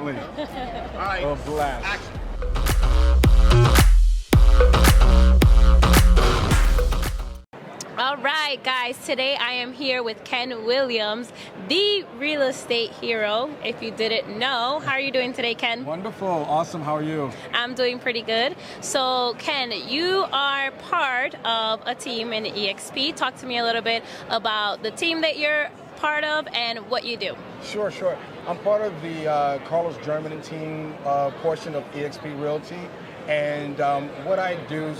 All right. A blast. Action. All right, guys, today I am here with Ken Williams, the real estate hero, if you didn't know. How are you doing today, Ken? Wonderful. Awesome. How are you? I'm doing pretty good. So, Ken, you are part of a team in EXP. Talk to me a little bit about the team that you're part of and what you do. Sure. I'm part of the Carlos German team portion of EXP Realty. And what I do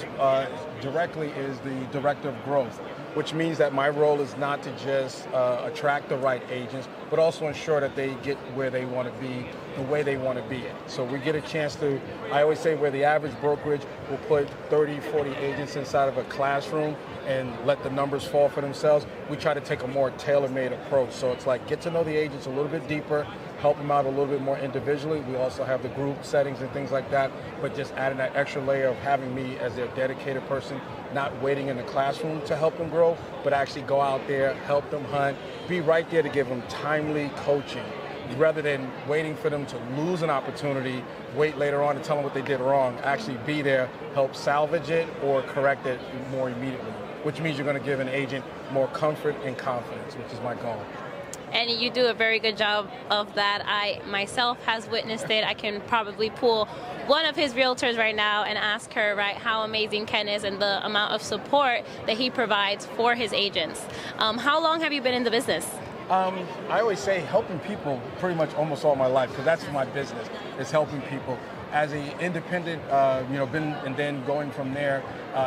directly is the director of growth, which means that my role is not to just attract the right agents, but also ensure that they get where they want to be, the way they want to be it. So we get a chance to, I always say where the average brokerage will put 30, 40 agents inside of a classroom and let the numbers fall for themselves, we try to take a more tailor-made approach. So it's like get to know the agents a little bit deeper, help them out a little bit more individually. We also have the group settings and things like that, but just adding that extra layer of having me as their dedicated person, not waiting in the classroom to help them grow, but actually go out there, help them hunt, be right there to give them timely coaching, rather than waiting for them to lose an opportunity, wait later on to tell them what they did wrong, actually be there, help salvage it or correct it more immediately, which means you're going to give an agent more comfort and confidence, which is my goal. And you do a very good job of that. I myself has witnessed it. I can probably pull one of his realtors right now and ask her, right, how amazing Ken is and the amount of support that he provides for his agents. How long have you been in the business? I always say helping people pretty much almost all my life, because that's my business, is helping people. As an independent, been and then going from there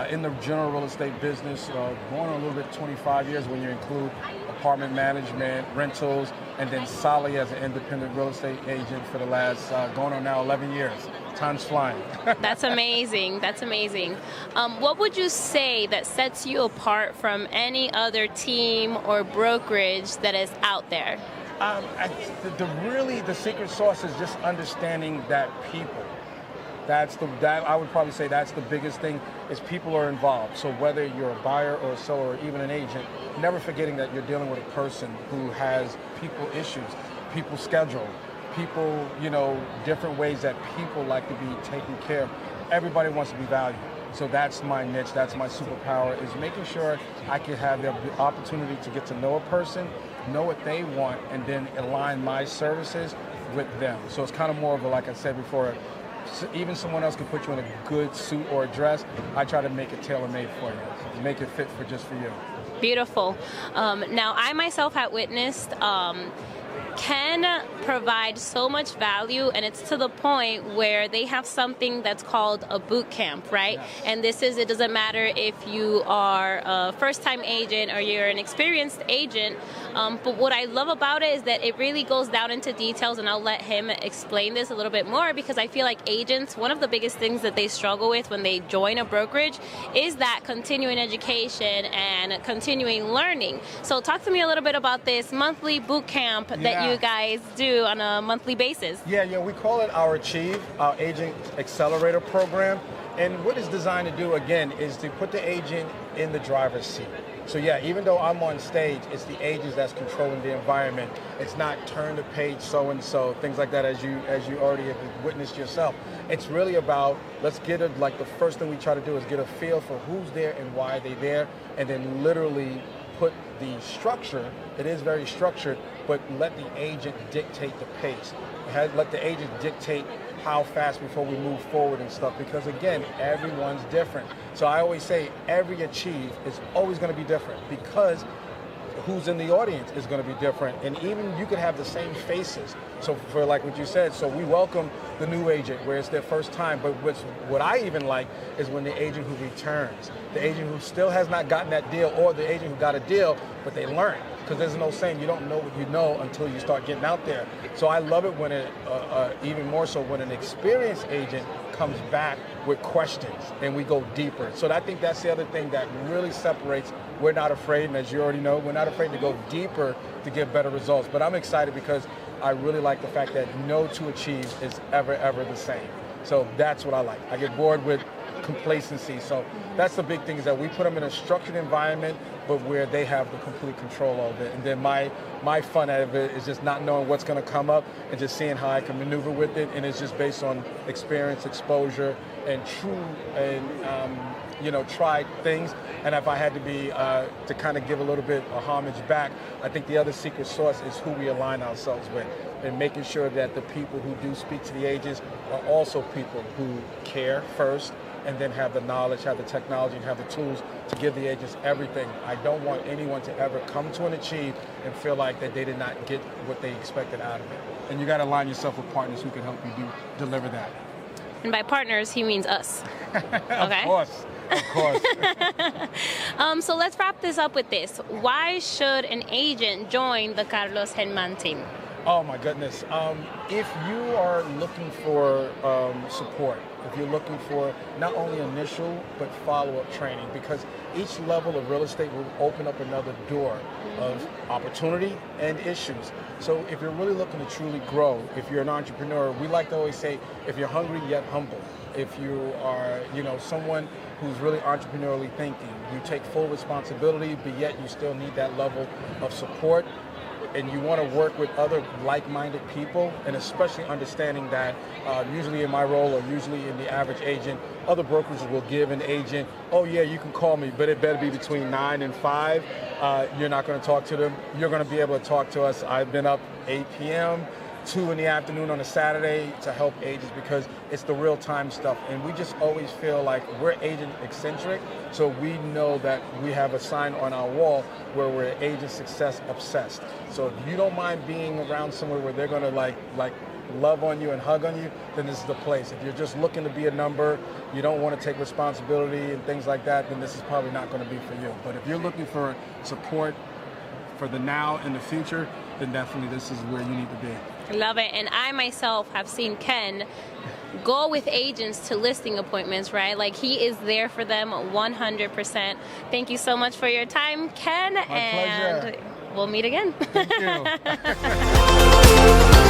in the general real estate business, going on a little bit 25 years when you include apartment management, rentals, and then solely as an independent real estate agent for the last going on now 11 years. Time's flying. That's amazing. That's amazing. What would you say that sets you apart from any other team or brokerage that is out there? The secret sauce is just understanding that people. I would probably say that's the biggest thing, is people are involved. So whether you're a buyer or a seller or even an agent, never forgetting that you're dealing with a person who has people issues, people schedule, people, different ways that people like to be taken care of. Everybody wants to be valued. So that's my niche, that's my superpower, is making sure I can have the opportunity to get to know a person, know what they want, and then align my services with them. So it's kind of more of a, like I said before, even someone else can put you in a good suit or a dress. I try to make it tailor-made for you, make it fit for just for you. Beautiful. Now, I myself have witnessed Ken provide so much value, and it's to the point where they have something that's called a boot camp, right? Yes. And it doesn't matter if you are a first-time agent or you're an experienced agent, but what I love about it is that it really goes down into details, and I'll let him explain this a little bit more, because I feel like agents, one of the biggest things that they struggle with when they join a brokerage is that continuing education and continuing learning. So talk to me a little bit about this monthly boot camp that you guys do on a monthly basis. Yeah, we call it our Achieve, our Agent Accelerator Program. And what it's designed to do, again, is to put the agent in the driver's seat. So yeah, even though I'm on stage, it's the agents that's controlling the environment. It's not turn the page so-and-so, things like that, as you already have witnessed yourself. It's really about, let's get the first thing we try to do is get a feel for who's there and why they're there, and then literally put the structure, it is very structured, but let the agent dictate the pace. Let the agent dictate how fast before we move forward and stuff, because again, everyone's different. So I always say every Achieve is always going to be different, because who's in the audience is going to be different, and even you could have the same faces. So for like what you said, so we welcome the new agent where it's their first time, but what I even like is when the agent who returns, the agent who still has not gotten that deal, or the agent who got a deal but they learned, because there's no saying you don't know what you know until you start getting out there. So I love it when even more so when an experienced agent comes back with questions and we go deeper. So I think that's the other thing that really separates. We're not afraid, and as you already know, we're not afraid to go deeper to get better results. But I'm excited because I really like the fact that no two Achieves is ever the same. So that's what I like. I get bored with complacency. So that's the big thing, is that we put them in a structured environment, but where they have the complete control of it. And then my fun out of it is just not knowing what's going to come up and just seeing how I can maneuver with it. And it's just based on experience, exposure, and true and tried things. And if I had to be to kind of give a little bit of homage back, I think the other secret sauce is who we align ourselves with, and making sure that the people who do speak to the agents are also people who care first, and then have the knowledge, have the technology, and have the tools to give the agents everything. I don't want anyone to ever come to an Achieve and feel like that they did not get what they expected out of it. And you got to align yourself with partners who can help you deliver that. And by partners, he means us. Okay? Of course. Of course. So let's wrap this up with this. Why should an agent join the Carlos Germán team? Oh my goodness. If you are looking for support, if you're looking for not only initial but follow-up training, because each level of real estate will open up another door of opportunity and issues. So if you're really looking to truly grow, if you're an entrepreneur, we like to always say, if you're hungry yet humble, if you are, someone who's really entrepreneurially thinking, you take full responsibility, but yet you still need that level of support, and you want to work with other like-minded people, and especially understanding that usually in my role, or usually in the average agent, other brokers will give an agent, oh yeah, you can call me, but it better be between 9 and 5. You're not going to talk to them. You're going to be able to talk to us. I've been up 8 p.m., 2 in the afternoon on a Saturday to help agents, because it's the real-time stuff. And we just always feel like we're agent-eccentric, so we know that we have a sign on our wall where we're agent success obsessed. So if you don't mind being around somewhere where they're going to like love on you and hug on you, then this is the place. If you're just looking to be a number, you don't want to take responsibility and things like that, then this is probably not going to be for you. But if you're looking for support for the now and the future, then definitely this is where you need to be. Love it. And I myself have seen Ken go with agents to listing appointments, right? Like, he is there for them 100%. Thank you so much for your time, Ken. My pleasure. And we'll meet again. Thank you.